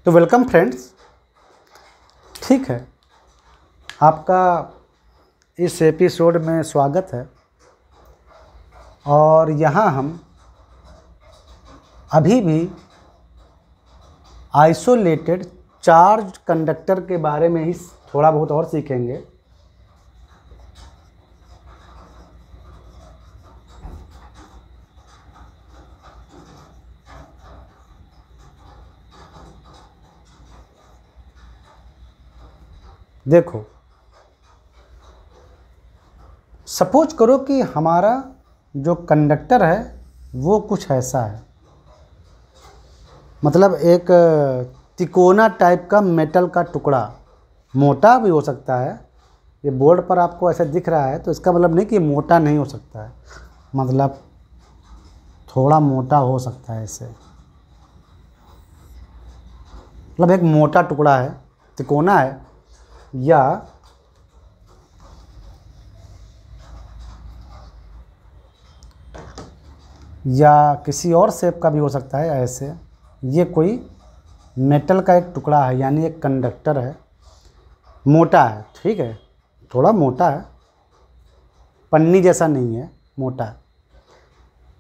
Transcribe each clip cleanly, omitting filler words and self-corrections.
तो welcome friends, ठीक है, आपका इस एपिसोड में स्वागत है। और यहाँ हम अभी भी आइसोलेटेड चार्ज कंडक्टर के बारे में ही थोड़ा बहुत और सीखेंगे। देखो, सपोज करो कि हमारा जो कंडक्टर है वो कुछ ऐसा है, मतलब एक तिकोना टाइप का मेटल का टुकड़ा, मोटा भी हो सकता है। ये बोर्ड पर आपको ऐसा दिख रहा है तो इसका मतलब नहीं कि मोटा नहीं हो सकता है, मतलब थोड़ा मोटा हो सकता है ऐसे, मतलब एक मोटा टुकड़ा है, तिकोना है, या किसी और शेप का भी हो सकता है ऐसे। ये कोई मेटल का एक टुकड़ा है, यानी एक कंडक्टर है, मोटा है, ठीक है, थोड़ा मोटा है, पन्नी जैसा नहीं है, मोटा है।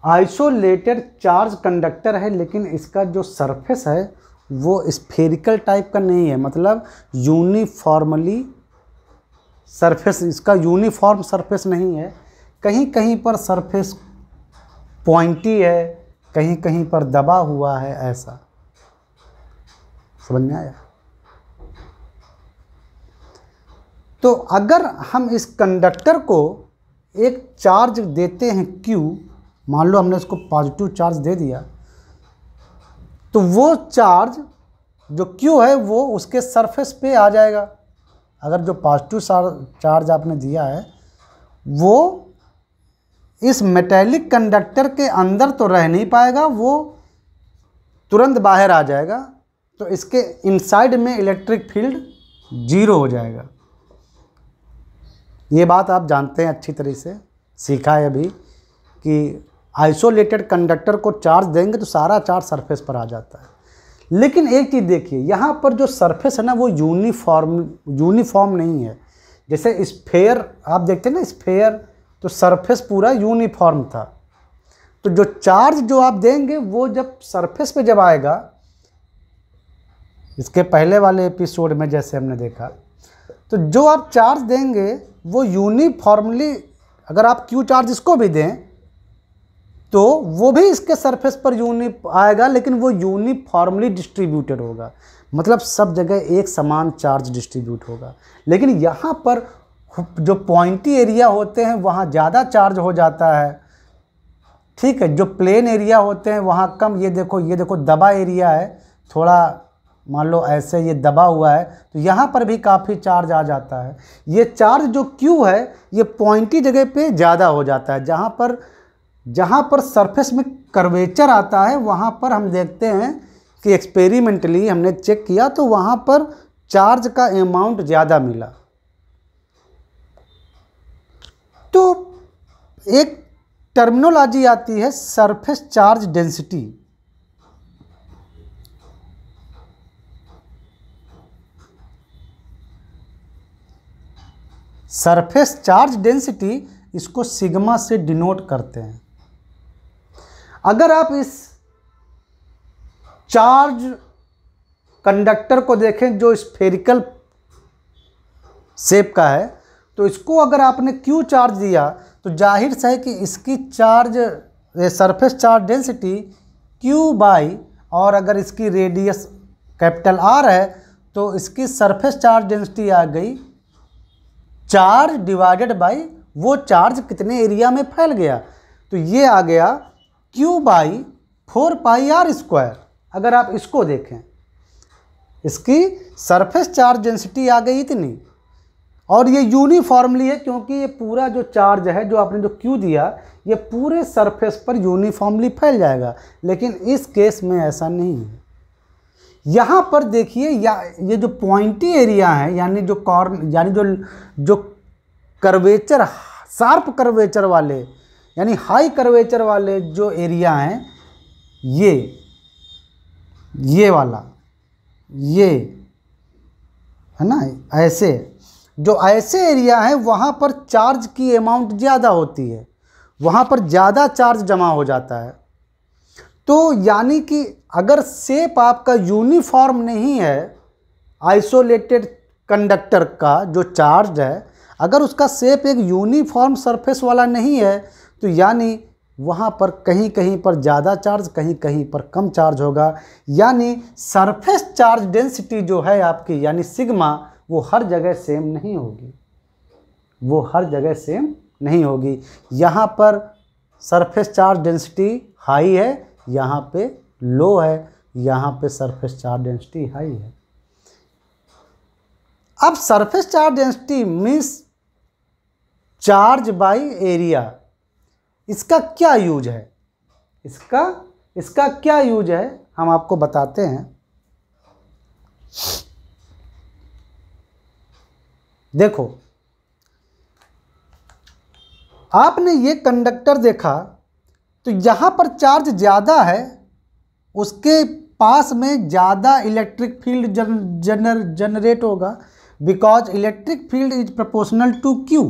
आइसोलेटेड चार्ज कंडक्टर है, लेकिन इसका जो सरफेस है वो स्फेरिकल टाइप का नहीं है, मतलब यूनिफॉर्मली सरफेस, इसका यूनिफॉर्म सरफेस नहीं है। कहीं कहीं पर सरफेस पॉइंटी है, कहीं कहीं पर दबा हुआ है, ऐसा। समझ में आया? तो अगर हम इस कंडक्टर को एक चार्ज देते हैं Q, मान लो हमने इसको पॉजिटिव चार्ज दे दिया, तो वो चार्ज जो Q है वो उसके सरफेस पे आ जाएगा। अगर जो पॉजिटिव चार्ज आपने दिया है वो इस मेटेलिक कंडक्टर के अंदर तो रह नहीं पाएगा, वो तुरंत बाहर आ जाएगा, तो इसके इनसाइड में इलेक्ट्रिक फील्ड 0 हो जाएगा। ये बात आप जानते हैं, अच्छी तरह से सीखा है अभी, कि आइसोलेटेड कंडक्टर को चार्ज देंगे तो सारा चार्ज सरफेस पर आ जाता है। लेकिन एक चीज़ देखिए, यहाँ पर जो सरफेस है ना वो यूनिफॉर्म नहीं है। जैसे स्फेयर आप देखते हैं ना, स्फेयर तो सरफेस पूरा यूनिफॉर्म था, तो जो चार्ज जो आप देंगे वो जब सरफेस पे जब आएगा, इसके पहले वाले एपिसोड में जैसे हमने देखा, तो जो आप चार्ज देंगे वो यूनिफॉर्मली, अगर आप Q चार्ज इसको भी दें तो वो भी इसके सरफेस पर आएगा, लेकिन वो यूनिफॉर्मली डिस्ट्रीब्यूटेड होगा, मतलब सब जगह एक समान चार्ज डिस्ट्रीब्यूट होगा। लेकिन यहाँ पर जो पॉइंटी एरिया होते हैं वहाँ ज़्यादा चार्ज हो जाता है, ठीक है। जो प्लेन एरिया होते हैं वहाँ कम। ये देखो दबा एरिया है, थोड़ा मान लो ऐसे ये दबा हुआ है, तो यहाँ पर भी काफ़ी चार्ज आ जाता है। ये चार्ज जो Q है ये पॉइंटी जगह पे ज़्यादा हो जाता है। जहाँ पर सरफेस में कर्वेचर आता है वहाँ पर हम देखते हैं कि एक्सपेरिमेंटली हमने चेक किया तो वहाँ पर चार्ज का अमाउंट ज़्यादा मिला। तो एक टर्मिनोलॉजी आती है surface charge density. Surface charge density, इसको सिग्मा से डिनोट करते हैं। अगर आप इस चार्ज कंडक्टर को देखें जो स्फेरिकल शेप का है, तो इसको अगर आपने Q चार्ज दिया तो जाहिर से है कि इसकी सरफेस चार्ज डेंसिटी Q/, और अगर इसकी रेडियस कैपिटल R है तो इसकी सरफेस चार्ज डेंसिटी आ गई चार्ज डिवाइडेड बाई वो चार्ज कितने एरिया में फैल गया, तो ये आ गया Q/4πr²। अगर आप इसको देखें, इसकी सरफेस चार्ज डेंसिटी आ गई इतनी, और ये यूनिफॉर्मली है क्योंकि ये पूरा जो चार्ज है जो आपने जो Q दिया ये पूरे सरफेस पर यूनिफॉर्मली फैल जाएगा। लेकिन इस केस में ऐसा नहीं है। यहाँ पर देखिए, ये जो पॉइंटी एरिया है, यानी जो कर्वेचर, शार्प कर्वेचर वाले, यानी हाई कर्वेचर वाले जो एरिया हैं, ये वाला, ये है ना, ऐसे जो ऐसे एरिया हैं वहाँ पर चार्ज की अमाउंट ज़्यादा होती है, वहाँ पर ज़्यादा चार्ज जमा हो जाता है। तो यानी कि अगर शेप आपका यूनिफॉर्म नहीं है, आइसोलेटेड कंडक्टर का जो चार्ज है, अगर उसका शेप एक यूनिफॉर्म सरफेस वाला नहीं है, तो यानी वहाँ पर कहीं कहीं पर ज़्यादा चार्ज, कहीं कहीं पर कम चार्ज होगा। यानी सरफेस चार्ज डेंसिटी जो है आपकी, यानी सिग्मा, वो हर जगह सेम नहीं होगी, वो हर जगह सेम नहीं होगी। यहाँ पर सरफेस चार्ज डेंसिटी हाई है, यहाँ पे लो है, यहाँ पे सरफेस चार्ज डेंसिटी हाई है। अब surface charge density means charge by area, इसका क्या यूज है, इसका क्या यूज है हम आपको बताते हैं। देखो, आपने ये कंडक्टर देखा, तो यहाँ पर चार्ज ज़्यादा है, उसके पास में ज़्यादा इलेक्ट्रिक फील्ड जनरेट होगा, because electric field is proportional to Q.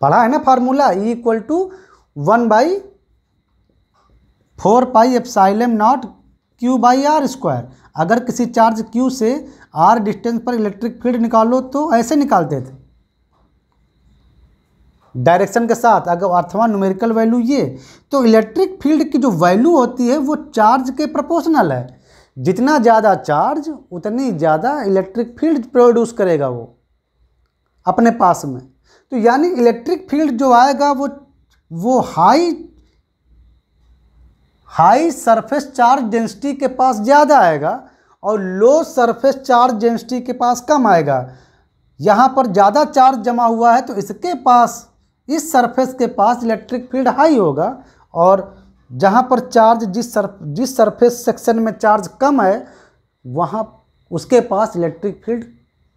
पढ़ा है ना formula, E equal to 1/4πε0 Q/r²। अगर किसी चार्ज Q से R डिस्टेंस पर इलेक्ट्रिक फील्ड निकालो तो ऐसे निकालते थे, डायरेक्शन के साथ, अगर अथवा न्यूमेरिकल वैल्यू ये। तो इलेक्ट्रिक फील्ड की जो वैल्यू होती है वो चार्ज के प्रोपोर्शनल है। जितना ज़्यादा चार्ज उतनी ज़्यादा इलेक्ट्रिक फील्ड प्रोड्यूस करेगा वो अपने पास में। तो यानी इलेक्ट्रिक फील्ड जो आएगा वो हाई सरफेस चार्ज डेंसिटी के पास ज़्यादा आएगा और लो सरफेस चार्ज डेंसिटी के पास कम आएगा। यहाँ पर ज़्यादा चार्ज जमा हुआ है तो इसके पास, इस सरफेस के पास इलेक्ट्रिक फील्ड हाई होगा, और जहाँ पर चार्ज जिस सरफेस सेक्शन में चार्ज कम है वहाँ उसके पास इलेक्ट्रिक फील्ड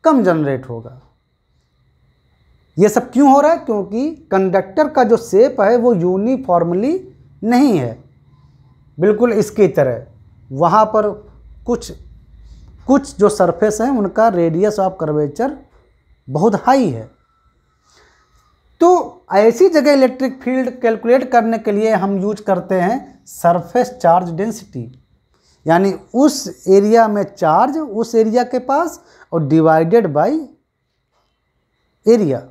कम जनरेट होगा। ये सब क्यों हो रहा है? क्योंकि कंडक्टर का जो शेप है वो यूनिफॉर्मली नहीं है, बिल्कुल इसकी तरह। वहाँ पर कुछ जो सरफेस हैं उनका रेडियस ऑफ कर्वेचर बहुत हाई है। तो ऐसी जगह इलेक्ट्रिक फील्ड कैलकुलेट करने के लिए हम यूज करते हैं सरफेस चार्ज डेंसिटी, यानी उस एरिया में चार्ज उस एरिया के पास और डिवाइडेड बाय एरिया।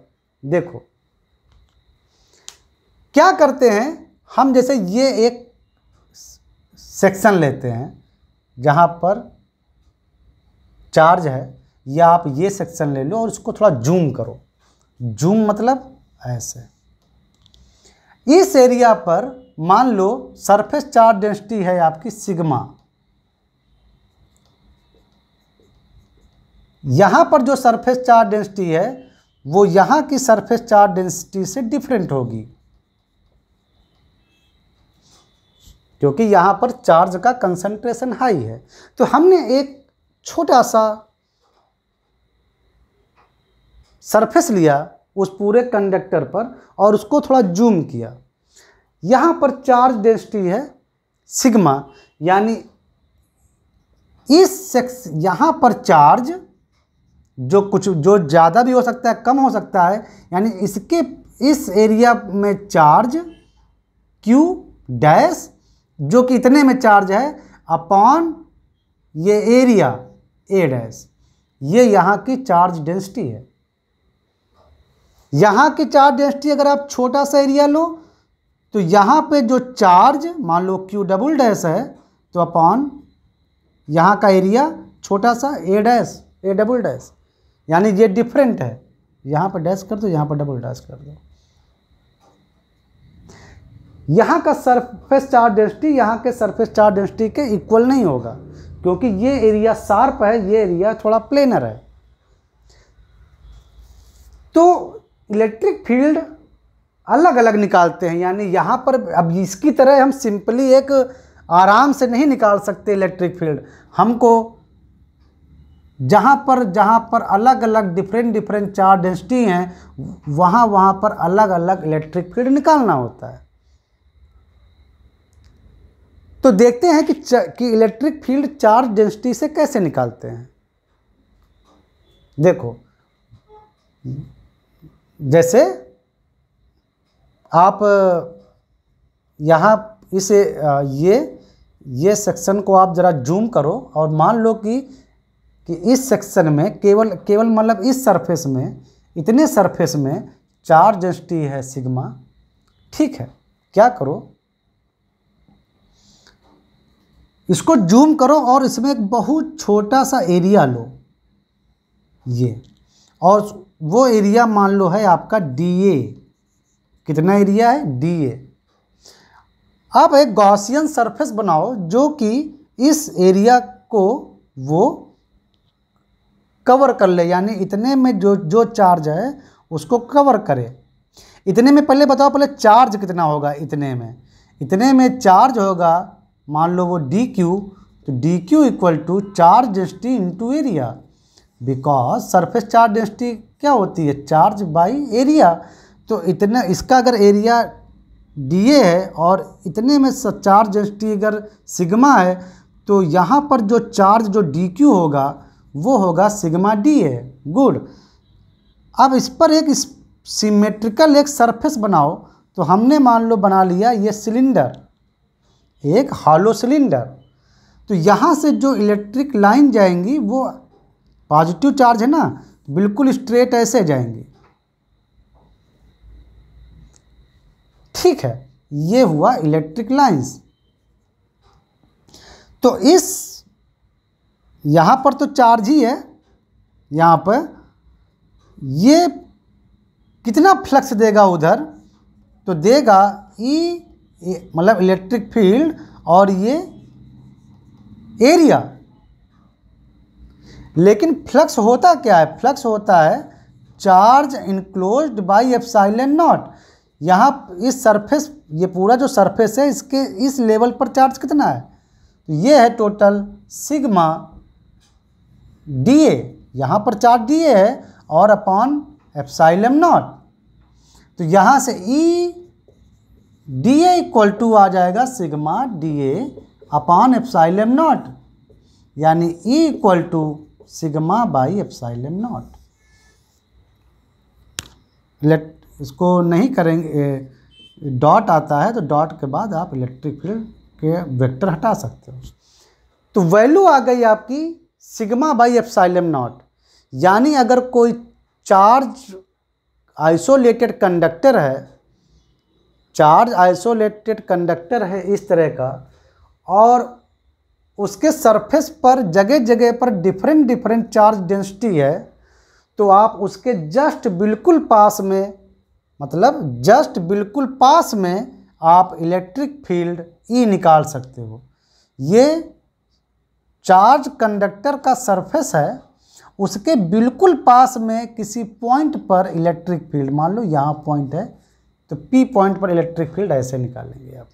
देखो क्या करते हैं हम, जैसे ये एक सेक्शन लेते हैं जहाँ पर चार्ज है, या आप ये सेक्शन ले लो और उसको थोड़ा जूम करो। जूम मतलब ऐसे। इस एरिया पर मान लो सरफेस चार्ज डेंसिटी है आपकी सिग्मा। यहाँ पर जो सरफेस चार्ज डेंसिटी है वो यहाँ की सरफेस चार्ज डेंसिटी से डिफरेंट होगी, क्योंकि यहाँ पर चार्ज का कंसंट्रेशन हाई है। तो हमने एक छोटा सा सरफेस लिया उस पूरे कंडक्टर पर और उसको थोड़ा जूम किया। यहाँ पर चार्ज डेंसिटी है सिग्मा, यानी यहाँ पर चार्ज जो ज़्यादा भी हो सकता है, कम हो सकता है, यानी इस एरिया में चार्ज Q डैश जो कि इतने में चार्ज है अपॉन ये एरिया A डैश, ये यहाँ की चार्ज डेंसिटी है। यहाँ की चार्ज डेंसिटी अगर आप छोटा सा एरिया लो तो यहाँ पे जो चार्ज मान लो Q डबल डैश है तो अपॉन यहाँ का एरिया छोटा सा A dash, A double dash, यानी ये डिफरेंट है। यहाँ पर डैश कर दो, यहाँ पर डबल डैश कर दो। यहाँ का सरफेस चार्ज डेंसिटी यहाँ के सरफेस चार्ज डेंसिटी के इक्वल नहीं होगा, क्योंकि ये एरिया शार्प है, ये एरिया थोड़ा प्लेनर है। तो इलेक्ट्रिक फील्ड अलग अलग निकालते हैं, यानी यहाँ पर अब इसकी तरह हम सिंपली एक आराम से नहीं निकाल सकते इलेक्ट्रिक फील्ड। हमको जहाँ पर अलग अलग डिफरेंट चार्ज डेंसिटी हैं वहाँ पर अलग अलग इलेक्ट्रिक फील्ड निकालना होता है। तो देखते हैं कि इलेक्ट्रिक फील्ड चार्ज डेंसिटी से कैसे निकालते हैं। देखो, जैसे आप यहाँ इस ये सेक्शन को आप ज़रा जूम करो और मान लो कि इस सेक्शन में केवल मतलब इस सरफेस में, इतने सरफेस में चार्ज डेंसिटी है सिग्मा। ठीक है, क्या करो, इसको जूम करो और इसमें एक बहुत छोटा सा एरिया लो ये, और वो एरिया मान लो है आपका DA। कितना एरिया है? DA। अब एक गॉसियन सरफेस बनाओ जो कि इस एरिया को वो कवर कर ले, यानी इतने में जो चार्ज है उसको कवर करे। इतने में पहले बताओ, पहले चार्ज कितना होगा? इतने में चार्ज होगा, मान लो वो DQ, तो DQ equal to charge density into area, because surface charge density क्या होती है? Charge by area. तो इतना, इसका अगर एरिया DA है और इतने में चार्ज डेंसिटी अगर सिग्मा है, तो यहाँ पर जो चार्ज जो DQ होगा वो होगा सिग्मा DA। गुड। अब इस पर एक सिमेट्रिकल एक सरफेस बनाओ। तो हमने मान लो बना लिया ये सिलेंडर, एक हॉलो सिलेंडर। तो यहाँ से जो इलेक्ट्रिक लाइन जाएंगी वो पॉजिटिव चार्ज है ना, बिल्कुल स्ट्रेट ऐसे जाएंगी। ठीक है, ये हुआ इलेक्ट्रिक लाइंस। तो इस यहाँ पर तो चार्ज ही है, यहाँ पर ये कितना फ्लक्स देगा उधर? तो देगा मतलब इलेक्ट्रिक फील्ड और ये एरिया। लेकिन फ्लक्स होता क्या है? फ्लक्स होता है charge enclosed by epsilon not. यहाँ इस सरफेस, ये पूरा जो सरफेस है, इसके इस लेवल पर चार्ज कितना है? तो ये है टोटल सिग्मा DA। यहाँ पर चार्ज DA है और अपॉन एप्सिलॉन नॉट। तो यहाँ से DA इक्वल टू आ जाएगा sigma DA upon epsilon naught, यानी E equal to sigma by epsilon naught. इसको नहीं करेंगे, डॉट आता है तो डॉट के बाद आप इलेक्ट्रिक फील्ड के वेक्टर हटा सकते हो। तो वैल्यू आ गई आपकी सिग्मा बाई एप्सिलॉन नॉट। यानी अगर कोई चार्ज आइसोलेटेड कंडक्टर है, चार्ज आइसोलेटेड कंडक्टर है इस तरह का, और उसके सरफेस पर जगह जगह पर डिफरेंट चार्ज डेंसिटी है, तो आप उसके जस्ट बिल्कुल पास में, मतलब जस्ट बिल्कुल पास में आप इलेक्ट्रिक फील्ड E निकाल सकते हो। ये चार्ज कंडक्टर का सरफेस है, उसके बिल्कुल पास में किसी पॉइंट पर इलेक्ट्रिक फील्ड, मान लो यहाँ पॉइंट है, तो P पॉइंट पर इलेक्ट्रिक फील्ड ऐसे निकालेंगे आप,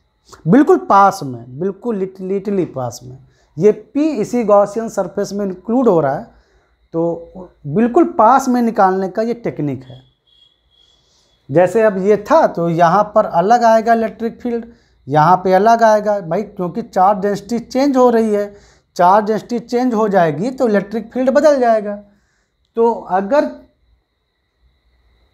बिल्कुल पास में, बिल्कुल लिटरली पास में। ये P इसी गॉसियन सरफेस में इंक्लूड हो रहा है, तो बिल्कुल पास में निकालने का ये टेक्निक है। जैसे अब ये था तो यहाँ पर अलग आएगा इलेक्ट्रिक फील्ड, यहाँ पे अलग आएगा भाई, क्योंकि चार्ज डेंसिटी चेंज हो रही है। चार्ज डेंसिटी चेंज हो जाएगी तो इलेक्ट्रिक फील्ड बदल जाएगा। तो अगर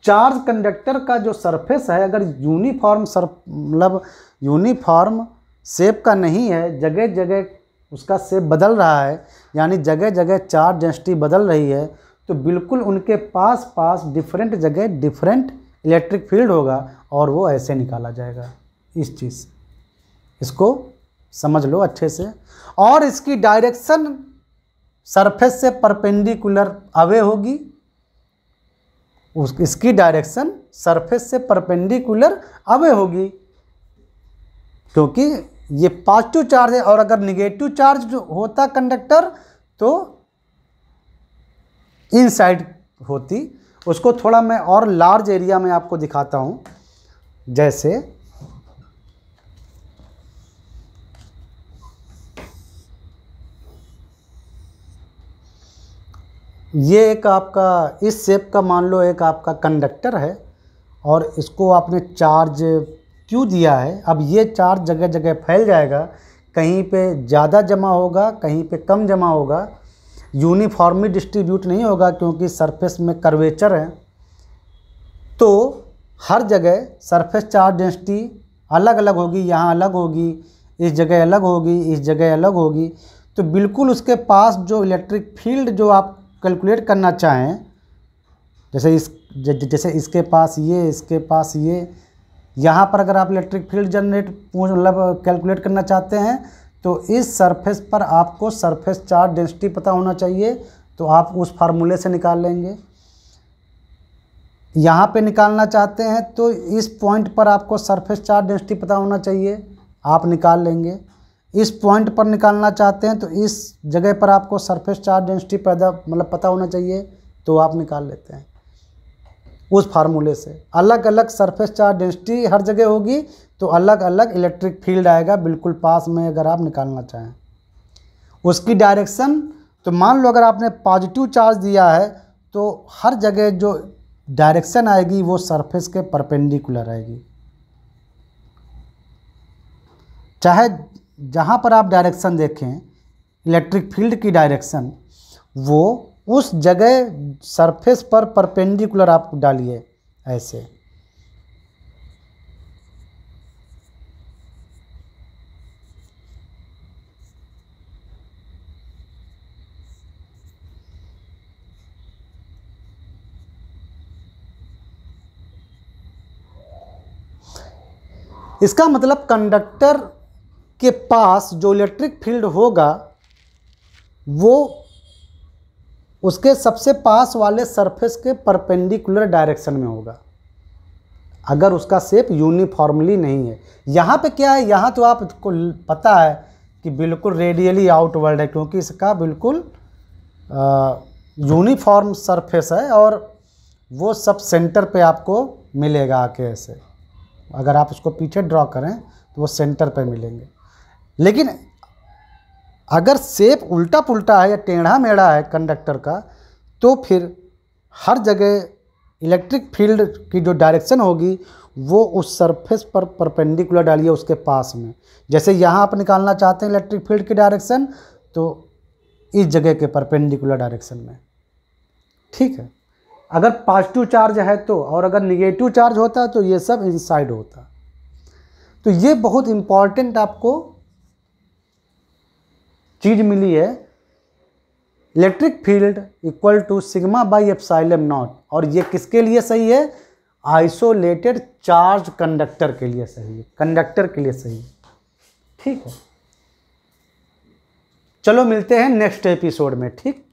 चार्ज कंडक्टर का जो सरफेस है अगर यूनिफॉर्म मतलब यूनिफॉर्म शेप का नहीं है, जगह जगह उसका शेप बदल रहा है, यानी जगह जगह चार्ज डेंसिटी बदल रही है, तो बिल्कुल उनके पास पास डिफरेंट जगह डिफरेंट इलेक्ट्रिक फील्ड होगा और वो ऐसे निकाला जाएगा। इस चीज़ इसको समझ लो अच्छे से। और इसकी डायरेक्शन सरफेस से परपेंडिकुलर अवे होगी, इसकी डायरेक्शन सरफेस से परपेंडिकुलर अवे होगी, क्योंकि ये पॉजिटिव चार्ज है। और अगर निगेटिव चार्ज जो होता कंडक्टर तो इनसाइड होती। उसको थोड़ा मैं और लार्ज एरिया में आपको दिखाता हूँ। जैसे ये एक आपका इस शेप का मान लो एक आपका कंडक्टर है और इसको आपने चार्ज Q दिया है। अब ये चार्ज जगह जगह फैल जाएगा, कहीं पे ज़्यादा जमा होगा, कहीं पे कम जमा होगा, यूनिफॉर्मली डिस्ट्रीब्यूट नहीं होगा क्योंकि सरफेस में कर्वेचर है। तो हर जगह सरफेस चार्ज डेंसिटी अलग अलग होगी, यहाँ अलग होगी, इस जगह अलग होगी, इस जगह अलग होगी। तो बिल्कुल उसके पास जो इलेक्ट्रिक फील्ड जो आप कैलकुलेट करना चाहें, जैसे इसके पास ये, इसके पास ये, यहाँ पर अगर आप इलेक्ट्रिक फील्ड जनरेट मतलब कैलकुलेट करना चाहते हैं तो इस सरफेस पर आपको सरफेस चार्ज डेंसिटी पता होना चाहिए, तो आप उस फार्मूले से निकाल लेंगे। यहाँ पे निकालना चाहते हैं तो इस पॉइंट पर आपको सरफेस चार्ज डेंसिटी पता होना चाहिए, आप निकाल लेंगे। इस पॉइंट पर निकालना चाहते हैं तो इस जगह पर आपको सरफेस चार्ज डेंसिटी पता होना चाहिए, तो आप निकाल लेते हैं उस फार्मूले से। अलग अलग सरफेस चार्ज डेंसिटी हर जगह होगी तो अलग अलग इलेक्ट्रिक फील्ड आएगा बिल्कुल पास में अगर आप निकालना चाहें। उसकी डायरेक्शन, तो मान लो अगर आपने पॉजिटिव चार्ज दिया है तो हर जगह जो डायरेक्शन आएगी वो सरफेस के परपेंडिकुलर आएगी। चाहे जहाँ पर आप डायरेक्शन देखें इलेक्ट्रिक फील्ड की डायरेक्शन, वो उस जगह सरफेस पर परपेंडिकुलर आप डालिए ऐसे। इसका मतलब कंडक्टर के पास जो इलेक्ट्रिक फील्ड होगा वो उसके सबसे पास वाले सरफेस के परपेंडिकुलर डायरेक्शन में होगा, अगर उसका शेप यूनिफॉर्मली नहीं है। यहाँ पे क्या है, यहाँ तो आपको पता है कि बिल्कुल रेडियली आउटवर्ड है क्योंकि इसका बिल्कुल यूनिफॉर्म सरफेस है और वो सब सेंटर पे आपको मिलेगा आके ऐसे। अगर आप उसको पीछे ड्रॉ करें तो वो सेंटर पे मिलेंगे। लेकिन अगर शेप उल्टा पुल्टा है या टेढ़ा मेढ़ा है कंडक्टर का, तो फिर हर जगह इलेक्ट्रिक फील्ड की जो डायरेक्शन होगी वो उस सरफेस पर परपेंडिकुलर डालिए उसके पास में। जैसे यहाँ आप निकालना चाहते हैं इलेक्ट्रिक फील्ड की डायरेक्शन, तो इस जगह के परपेंडिकुलर डायरेक्शन में, ठीक है। अगर पॉजिटिव चार्ज है तो, और अगर निगेटिव चार्ज होता तो ये सब इनसाइड होता। तो ये बहुत इम्पॉर्टेंट आपको चीज मिली है, electric field equal to sigma by epsilon naught. और ये किसके लिए सही है? आइसोलेटेड चार्ज कंडक्टर के लिए सही है, कंडक्टर के लिए सही है, ठीक है। चलो मिलते हैं नेक्स्ट एपिसोड में, ठीक।